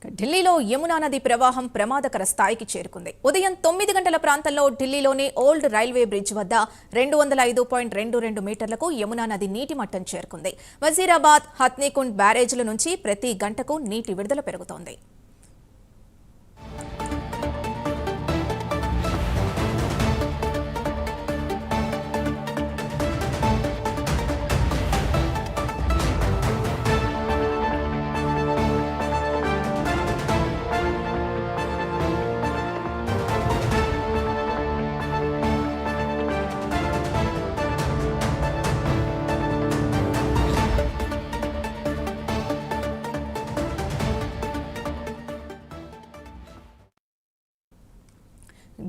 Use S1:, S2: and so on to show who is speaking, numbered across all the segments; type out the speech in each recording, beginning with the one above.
S1: ఢిల్లీలో యమునా నది ప్రవాహం ప్రమాదకర స్థాయికి చేరుకుంది. ఉదయం 9 గంటల ప్రాంతంలో ఢిల్లీలోని ఓల్డ్ రైల్వే బ్రిడ్జ్ వద్ద 205.22 మీటర్లకు యమునా నది నీటి మట్టం చేరుకుంది. వజీరాబాద్, హత్నీకుండ్ బ్యారేజ్ల నుంచి ప్రతి గంటకు నీటి విడుదల పెరుగుతోంది.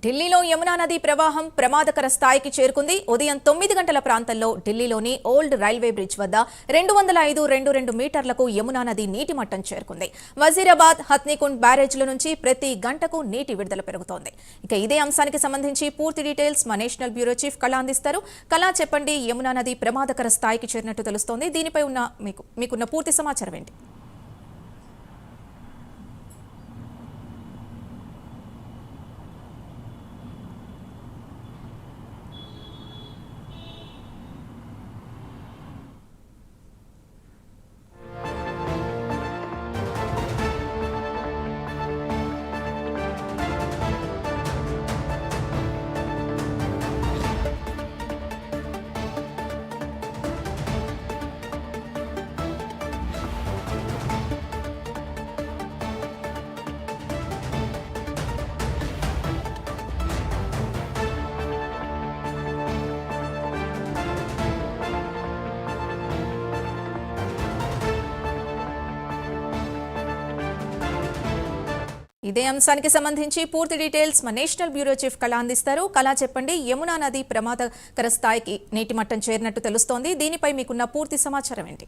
S1: ఢిల్లీలో యమునా నది ప్రవాహం ప్రమాదకర స్థాయికి చేరుకుంది. ఉదయం 9 గంటల ప్రాంతంలో ఢిల్లీలోని ఓల్డ్ రైల్వే బ్రిడ్జ్ వద్ద 205.22 మీటర్లకు యమునా నది నీటి మట్టం చేరుకుంది. వజీరాబాద్, హత్నీకుండ్ బ్యారేజ్ల నుంచి ప్రతి గంటకు నీటి విడుదల పెరుగుతోంది. ఇక ఇదే అంశానికి సంబంధించి పూర్తి డీటెయిల్స్ మా నేషనల్ బ్యూరో చీఫ్ కళ అందిస్తారు. కళ, చెప్పండి, యమునా నది ప్రమాదకర స్థాయికి చేరినట్టు తెలుస్తోంది. దీనిపై మీకున్న పూర్తి సమాచారం ఏంటి? ఇదే అంశానికి సంబంధించి పూర్తి డీటెయిల్స్ మా నేషనల్ బ్యూరో చీఫ్ కళ అందిస్తారు. కళ, చెప్పండి, యమునా నది ప్రమాదకర స్థాయికి నీటి మట్టం చేరినట్టు తెలుస్తోంది. దీనిపై మీకున్న పూర్తి సమాచారం ఏంటి?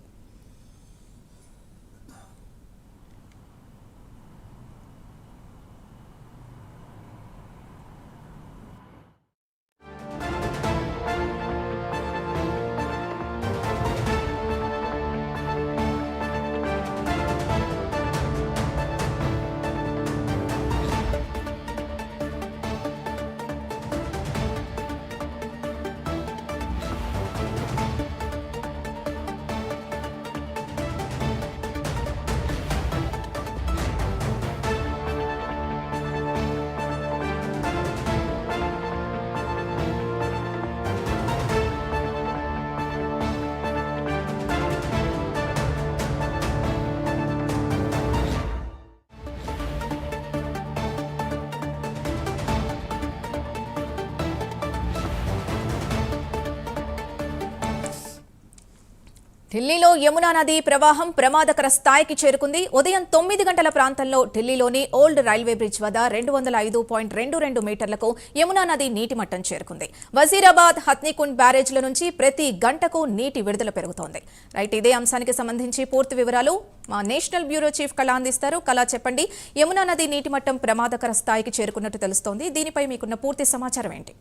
S1: ఢిల్లీలో యమునా నది ప్రవాహం ప్రమాదకర స్థాయికి చేరుకుంది. ఉదయం 9 గంటల ప్రాంతంలో ఢిల్లీలోని ఓల్డ్ రైల్వే బ్రిడ్జ్ వద్ద 205.22 మీటర్లకు యమునా నది నీటి మట్టం చేరుకుంది. వజీరాబాద్, హత్నీకుండ్ బ్యారేజ్ల నుంచి ప్రతి గంటకు నీటి విడుదల పెరుగుతోంది. రైట్, ఇదే అంశానికి సంబంధించి పూర్తి వివరాలు మా నేషనల్ బ్యూరో చీఫ్ కళ అందిస్తారు. కళ, చెప్పండి, యమునా నది నీటి మట్టం ప్రమాదకర స్థాయికి చేరుకున్నట్టు తెలుస్తోంది. దీనిపై మీకున్న పూర్తి సమాచారం ఏంటి?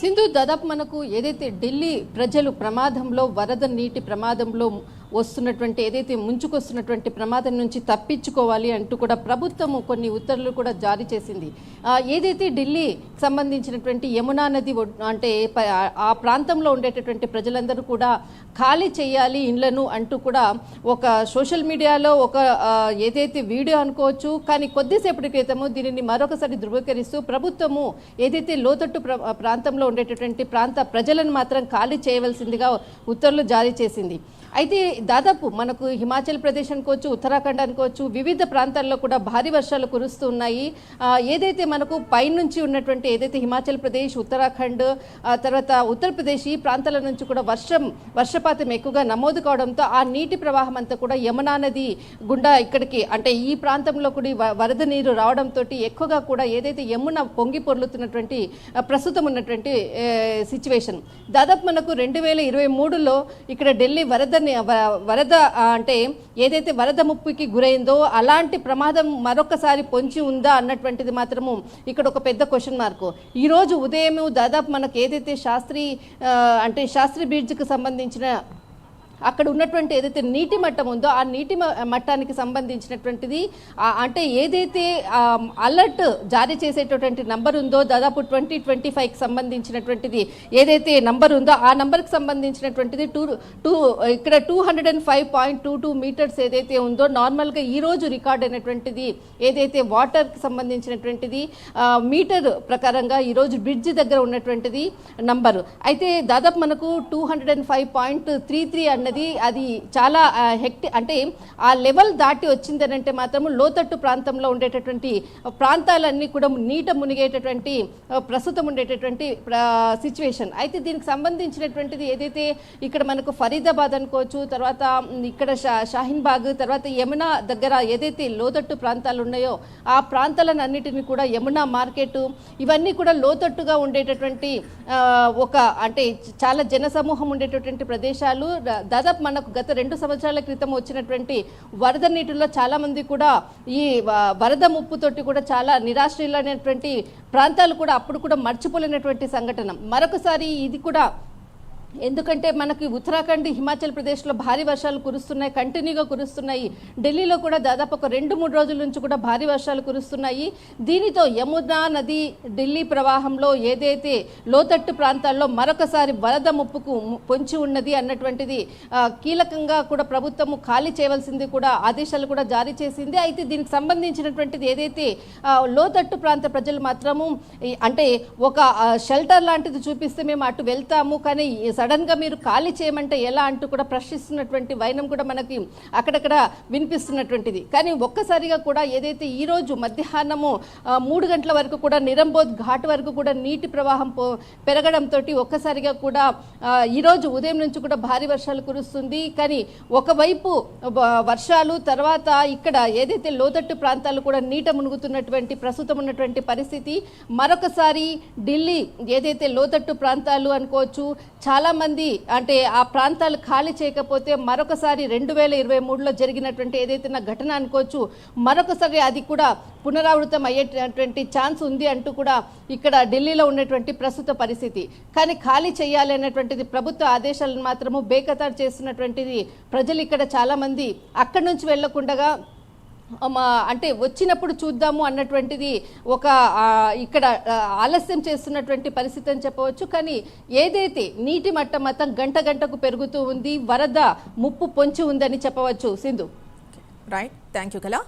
S2: సింధు, దాదాపు మనకు ఏదైతే ఢిల్లీ ప్రజలు ప్రమాదంలో, వరద నీటి ప్రమాదంలో వస్తున్నటువంటి, ఏదైతే ముంచుకొస్తున్నటువంటి ప్రమాదం నుంచి తప్పించుకోవాలి అంటూ కూడా ప్రభుత్వము కొన్ని ఉత్తర్వులు కూడా జారీ చేసింది. ఏదైతే ఢిల్లీ సంబంధించినటువంటి యమునా నది అంటే ఆ ప్రాంతంలో ఉండేటటువంటి ప్రజలందరూ కూడా ఖాళీ చేయాలి ఇండ్లను అంటూ కూడా ఒక సోషల్ మీడియాలో ఒక ఏదైతే వీడియో అనుకోవచ్చు, కానీ కొద్దిసేపటి క్రితము దీనిని మరొకసారి ధృవీకరిస్తూ ప్రభుత్వము ఏదైతే లోతట్టు ప్రాంతంలో ఉండేటటువంటి ప్రాంత ప్రజలను మాత్రం ఖాళీ చేయవలసిందిగా ఉత్తర్వులు జారీ చేసింది. అయితే దాదాపు మనకు హిమాచల్ ప్రదేశ్ అనుకోవచ్చు, ఉత్తరాఖండ్ అనుకోవచ్చు, వివిధ ప్రాంతాల్లో కూడా భారీ వర్షాలు కురుస్తూ ఉన్నాయి. ఏదైతే మనకు పైనుంచి ఉన్నటువంటి ఏదైతే హిమాచల్ ప్రదేశ్, ఉత్తరాఖండ్, తర్వాత ఉత్తరప్రదేశ్ ఈ ప్రాంతాల నుంచి కూడా వర్షపాతం ఎక్కువగా నమోదు కావడంతో ఆ నీటి ప్రవాహం అంతా కూడా యమునా నది గుండా ఇక్కడికి అంటే ఈ ప్రాంతంలో కూడా వరద నీరు రావడంతో ఎక్కువగా కూడా ఏదైతే యమున పొంగి పొర్లుతున్నటువంటి ప్రస్తుతం ఉన్నటువంటి సిచ్యువేషన్. దాదాపు మనకు 2023లో ఇక్కడ ఢిల్లీ వరద అంటే ఏదైతే వరద ముప్పుకి గురైందో అలాంటి ప్రమాదం మరొకసారి పొంచి ఉందా అన్నటువంటిది మాత్రము ఇక్కడ ఒక పెద్ద క్వశ్చన్ మార్క్. ఈరోజు ఉదయం దాదాపు మనకు ఏదైతే శాస్త్రి బ్రిడ్జ్కి సంబంధించిన అక్కడ ఉన్నటువంటి ఏదైతే నీటి మట్టం ఉందో ఆ నీటి మట్టానికి సంబంధించినటువంటిది అంటే ఏదైతే అలర్ట్ జారీ చేసేటటువంటి నంబర్ ఉందో దాదాపు 2025కి సంబంధించినటువంటిది ఏదైతే నంబర్ ఉందో ఆ నంబర్కి సంబంధించినటువంటిది ఇక్కడ 205.22 మీటర్స్ ఏదైతే ఉందో నార్మల్గా ఈ రోజు రికార్డ్ అయినటువంటిది ఏదైతే వాటర్కి సంబంధించినటువంటిది మీటర్ ప్రకారంగా ఈరోజు బ్రిడ్జ్ దగ్గర ఉన్నటువంటిది నంబరు. అయితే దాదాపు మనకు 205.33 అన్నది అది చాలా అంటే ఆ లెవెల్ దాటి వచ్చిందనంటే మాత్రము లోతట్టు ప్రాంతంలో ఉండేటటువంటి ప్రాంతాలన్నీ కూడా నీట మునిగేటటువంటి ప్రస్తుతం ఉండేటటువంటి సిచ్యువేషన్. అయితే దీనికి సంబంధించినటువంటిది ఏదైతే ఇక్కడ మనకు ఫరీదాబాద్ అనుకోవచ్చు, తర్వాత ఇక్కడ షాహీన్ బాగ్, తర్వాత యమునా దగ్గర ఏదైతే లోతట్టు ప్రాంతాలు ఉన్నాయో ఆ ప్రాంతాలన్నిటిని కూడా యమునా మార్కెట్ ఇవన్నీ కూడా లోతట్టుగా ఉండేటటువంటి ఒక అంటే చాలా జనసమూహం ఉండేటటువంటి ప్రదేశాలు. దాదాపు మనకు గత 2 సంవత్సరాల క్రితం వచ్చినటువంటి వరద నీటిలో చాలా మంది కూడా ఈ వరద ముప్పుతోటి కూడా చాలా నిరాశ్రయులైనటువంటి ప్రాంతాలు కూడా అప్పుడు కూడా మర్చిపోలేనటువంటి సంఘటన. మరొకసారి ఇది కూడా ఎందుకంటే మనకి ఉత్తరాఖండ్, హిమాచల్ ప్రదేశ్లో భారీ వర్షాలు కురుస్తున్నాయి, కంటిన్యూగా కురుస్తున్నాయి. ఢిల్లీలో కూడా దాదాపు ఒక 2-3 రోజుల నుంచి కూడా భారీ వర్షాలు కురుస్తున్నాయి. దీనితో యమునా నది ఢిల్లీ ప్రవాహంలో ఏదైతే లోతట్టు ప్రాంతాల్లో మరొకసారి వరద ముప్పుకు పొంచి ఉన్నది అన్నటువంటిది కీలకంగా కూడా ప్రభుత్వము ఖాళీ చేయవలసింది కూడా ఆదేశాలు కూడా జారీ చేసింది. అయితే దీనికి సంబంధించినటువంటిది ఏదైతే లోతట్టు ప్రాంత ప్రజలు మాత్రము అంటే ఒక షెల్టర్ లాంటిది చూపిస్తే మేము అటు వెళ్తాము, కానీ సడన్ గా మీరు ఖాళీ చేయమంటే ఎలా అంటూ కూడా ప్రశ్నిస్తున్నటువంటి వైనం కూడా మనకి అక్కడక్కడ వినిపిస్తున్నటువంటిది. కానీ ఒక్కసారిగా కూడా ఏదైతే ఈ రోజు మధ్యాహ్నము 3 గంటల వరకు కూడా నిరంబోధ్ ఘాట్ వరకు కూడా నీటి ప్రవాహం పెరగడంతో ఒక్కసారిగా కూడా ఈ రోజు ఉదయం నుంచి కూడా భారీ వర్షాలు కురుస్తుంది. కానీ ఒకవైపు వర్షాలు, తర్వాత ఇక్కడ ఏదైతే లోతట్టు ప్రాంతాలు కూడా నీట మునుగుతున్నటువంటి ప్రస్తుతం ఉన్నటువంటి పరిస్థితి. మరొకసారి ఢిల్లీ ఏదైతే లోతట్టు ప్రాంతాలు అనుకోవచ్చు, చాలా మంది అంటే ఆ ప్రాంతాలు ఖాళీ చేయకపోతే మరొకసారి 2023లో జరిగినటువంటి ఏదైతే నా ఘటన అనుకోవచ్చు, మరొకసారి అది కూడా పునరావృతం అయ్యేటటువంటి ఛాన్స్ ఉంది అంటూ కూడా ఇక్కడ ఢిల్లీలో ఉన్నటువంటి ప్రస్తుత పరిస్థితి. కానీ ఖాళీ చేయాలి అనేటువంటిది ప్రభుత్వ ఆదేశాలను మాత్రము బేఖతారు చేస్తున్నటువంటిది ప్రజలు ఇక్కడ చాలా మంది అక్కడి నుంచి వెళ్లకుండా అంటే వచ్చినప్పుడు చూద్దాము అన్నటువంటిది ఒక ఇక్కడ ఆలస్యం చేస్తున్నటువంటి పరిస్థితి అని చెప్పవచ్చు. కానీ ఏదైతే నీటి మట్టం మొత్తం గంటకు పెరుగుతూ ఉంది, వరద ముప్పు పొంచి ఉందని చెప్పవచ్చు. సింధు.
S1: రైట్, థ్యాంక్ యూ కళ.